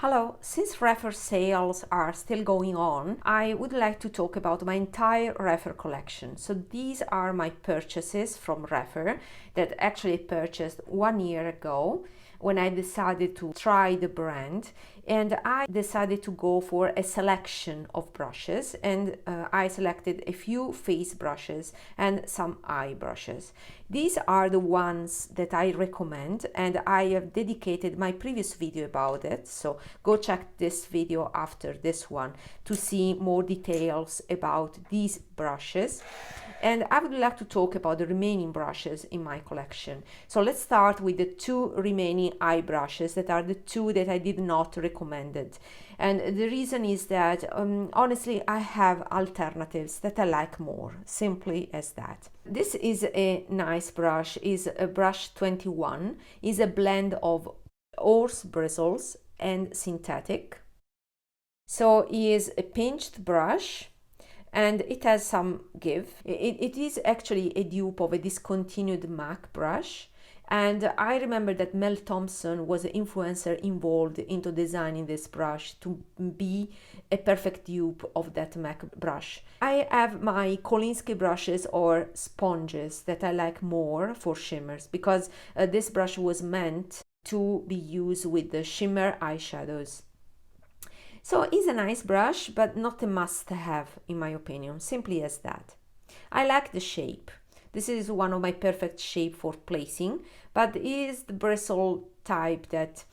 Hello, since Rephr sales are still going on, I would like to talk about my entire Rephr collection. So these are my purchases from Rephr that actually purchased 1 year ago when I decided to try the brand, and I decided to go for a selection of brushes, and I selected a few face brushes and some eye brushes. These are the ones that I recommend, and I have dedicated my previous video about it, so go check this video after this one to see more details about these brushes. And I would like to talk about the remaining brushes in my collection. So let's start with the two remaining eye brushes that are the two that I did not recommend. And the reason is that honestly I have alternatives that I like more, simply as that. This is a nice brush, is a brush 21, is a blend of horse bristles and synthetic. So it is a pinched brush, and it has some give. It is actually a dupe of a discontinued MAC brush, and I remember that Mel Thompson was an influencer involved into designing this brush to be a perfect dupe of that MAC brush. I have my Kolinsky brushes or sponges that I like more for shimmers, because this brush was meant to be used with the shimmer eyeshadows. So it's a nice brush, but not a must-have in my opinion, simply as that. I like the shape. This is one of my perfect shape for placing, but it is the bristle type that,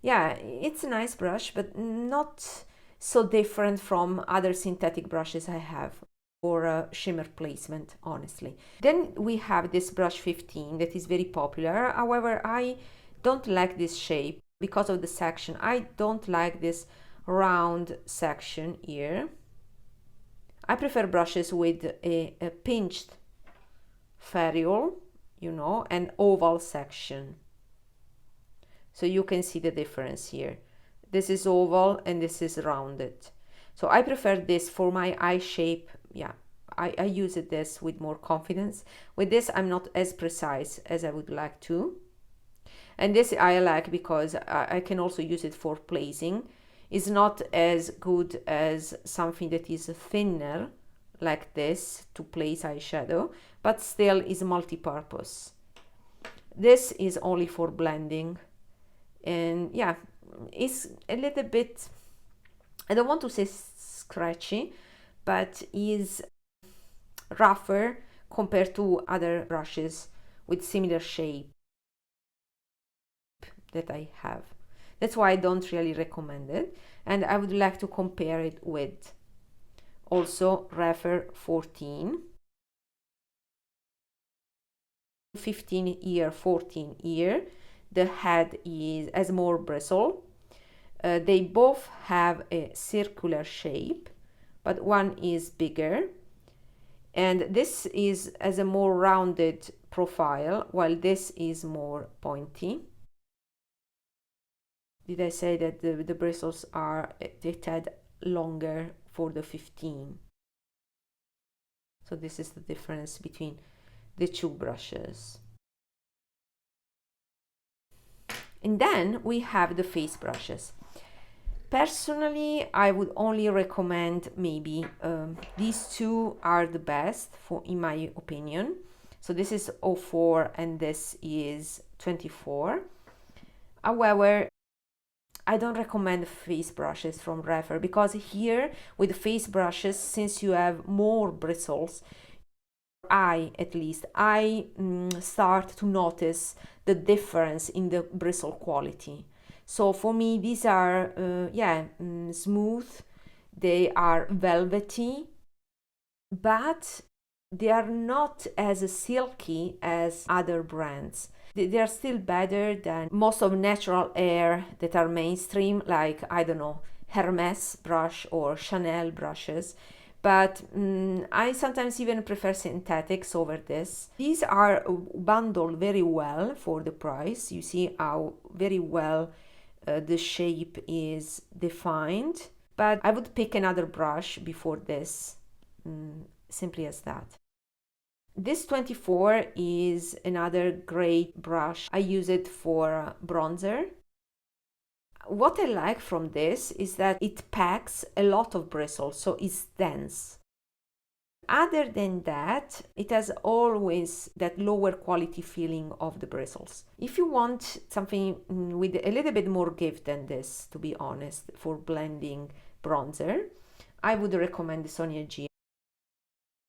yeah, it's a nice brush, but not so different from other synthetic brushes I have for shimmer placement, honestly. Then we have this brush 15 that is very popular. However, I don't like this shape because of the section. I don't like this round section here. I prefer brushes with a pinched ferrule, and oval section. So you can see the difference here. This is oval and this is rounded. So I prefer this for my eye shape. Yeah, I use this with more confidence. With this, I'm not as precise as I would like to. And this I like because I can also use it for placing. Is not as good as something that is thinner like this to place eyeshadow, but still is multi-purpose. This is only for blending, and yeah, it's a little bit, I don't want to say scratchy, but is rougher compared to other brushes with similar shape that I have. That's why I don't really recommend it, and I would like to compare it with also Rephr 14, 15 ear, 14 ear. The head has more bristle. They both have a circular shape, but one is bigger, and this has a more rounded profile, while this is more pointy. Did I say that the bristles are a tad longer for the 15? So this is the difference between the two brushes. And then we have the face brushes. Personally, I would only recommend maybe these two are the best in my opinion. So this is 04 and this is 24. However, I don't recommend face brushes from Rephr, because here with face brushes, since you have more bristles, at least I start to notice the difference in the bristle quality. So for me, these are smooth, they are velvety, but they are not as silky as other brands. They are still better than most of natural hair that are mainstream, like, I don't know, Hermes brush or Chanel brushes. But I sometimes even prefer synthetics over this. These are bundled very well for the price. You see how very well the shape is defined. But I would pick another brush before this, simply as that. This 24 is another great brush. I use it for bronzer. What I like from this is that it packs a lot of bristles, so it's dense. Other than that, it has always that lower quality feeling of the bristles. If you want something with a little bit more give than this, to be honest, for blending bronzer, I would recommend the Sonia G.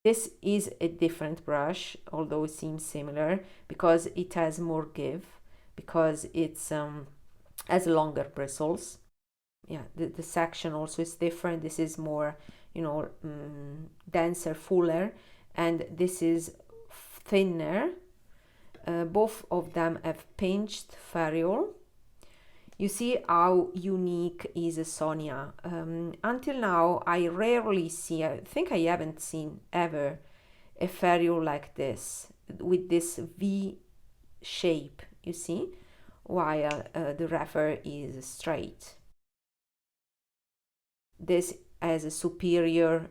This is a different brush, although it seems similar, because it has more give, because it's has longer bristles. Yeah, the section also is different. This is more, denser, fuller, and this is thinner. Both of them have pinched ferrule. You see how unique is a Sonia. Until now, I rarely see, I think I haven't seen ever a ferrule like this, with this V shape, you see, while the Rephr is straight. This has a superior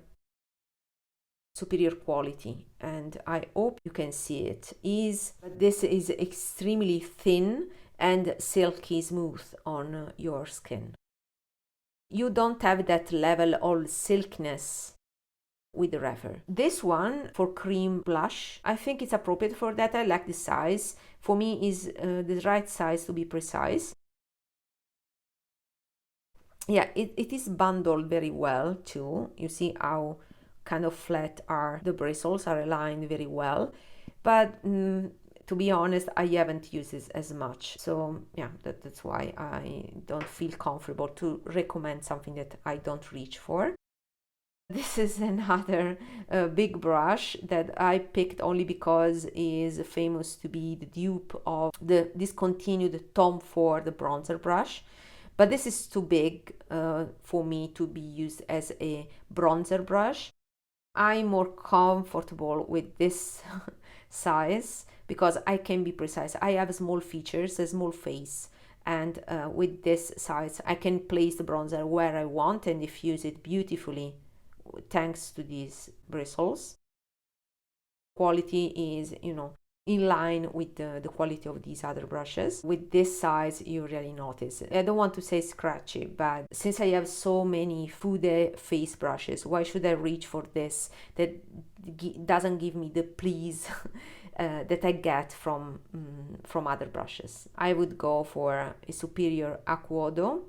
quality, and I hope you can see it. This is extremely thin and silky smooth on your skin. You don't have that level of silkiness with the Rephr. This one for cream blush, I think it's appropriate for that. I like the size. For me is the right size, to be precise. Yeah, it is bundled very well too. You see how kind of flat the bristles are aligned very well, but to be honest, I haven't used this as much, so yeah, that's why I don't feel comfortable to recommend something that I don't reach for. This is another big brush that I picked only because it is famous to be the dupe of the discontinued Tom Ford bronzer brush. But this is too big for me to be used as a bronzer brush. I'm more comfortable with this size because I can be precise. I have small features, a small face, and with this size I can place the bronzer where I want and diffuse it beautifully thanks to these bristles. Quality is, in line with the quality of these other brushes. With this size, you really notice. I don't want to say scratchy, but since I have so many Fude face brushes, why should I reach for this that doesn't give me the please that I get from other brushes? I would go for a superior Hakuhodo.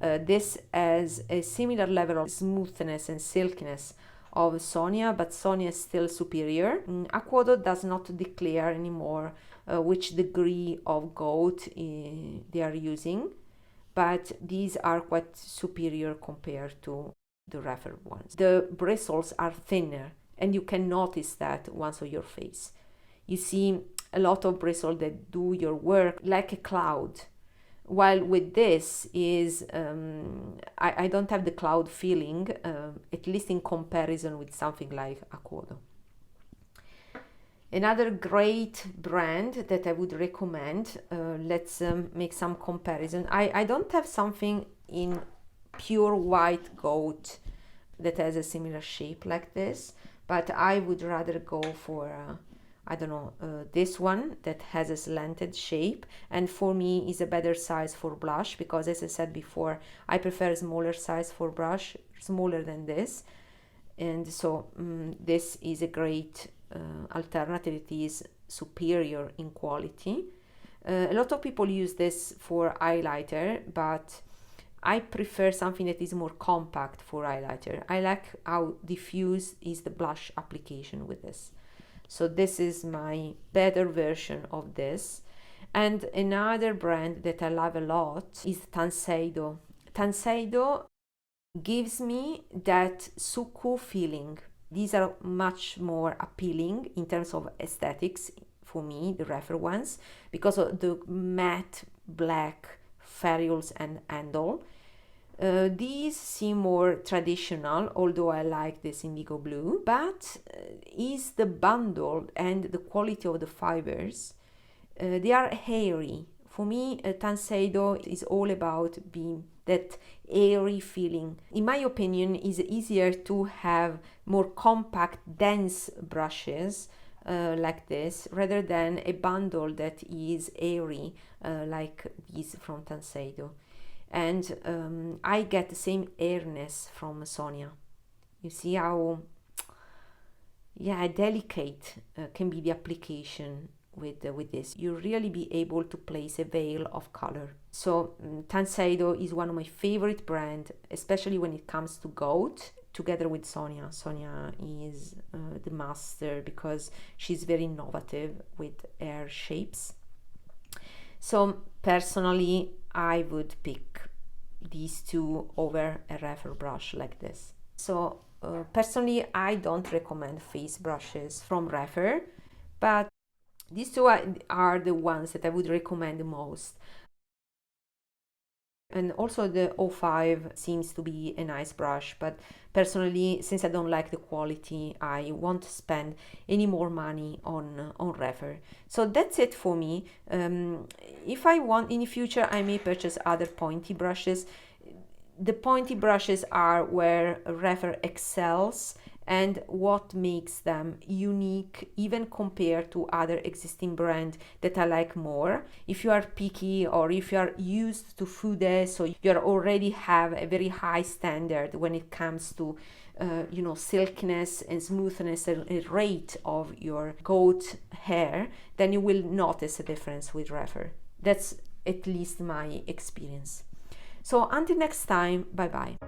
This has a similar level of smoothness and silkiness of Sonia, but Sonia is still superior. Hakuhodo does not declare anymore which degree of goat they are using, but these are quite superior compared to the Rephr ones. The bristles are thinner, and you can notice that once on your face. You see a lot of bristles that do your work like a cloud. While with this is, I don't have the cloud feeling, at least in comparison with something like Hakuhodo. Another great brand that I would recommend, let's make some comparison. I don't have something in pure white goat that has a similar shape like this, but I would rather go for this one that has a slanted shape, and for me is a better size for blush, because as I said before, I prefer a smaller size for brush, smaller than this, and so this is a great alternative. It is superior in quality. A lot of people use this for highlighter, but I prefer something that is more compact for highlighter. I like how diffuse is the blush application with this. So this is my better version of this. And another brand that I love a lot is Tanseido. Tanseido gives me that suku feeling. These are much more appealing in terms of aesthetics for me, the Rephr ones, because of the matte black ferrules and handle. These seem more traditional, although I like this indigo blue, but is the bundle and the quality of the fibers, they are hairy. For me, Tanseido is all about being that airy feeling. In my opinion, it's easier to have more compact, dense brushes like this, rather than a bundle that is airy like these from Tanseido. and I get the same airness from Sonia. You see how delicate can be the application with this. You really be able to place a veil of color. So Tanseido is one of my favorite brands, especially when it comes to goat, together with Sonia. Sonia is the master because she's very innovative with her shapes. So personally, I would pick these two over a Rephr brush like this. So personally, I don't recommend face brushes from Rephr, but these two are the ones that I would recommend the most. And also the 05 seems to be a nice brush, but personally, since I don't like the quality, I won't spend any more money on Rephr. So that's it for me. If I want in the future, I may purchase other pointy brushes. The pointy brushes are where Rephr excels and what makes them unique even compared to other existing brands that I like more. If you are picky or if you are used to Fude, so you already have a very high standard when it comes to silkiness and smoothness and rate of your goat hair, then you will notice a difference with Rephr. That's at least my experience. So until next time, bye bye.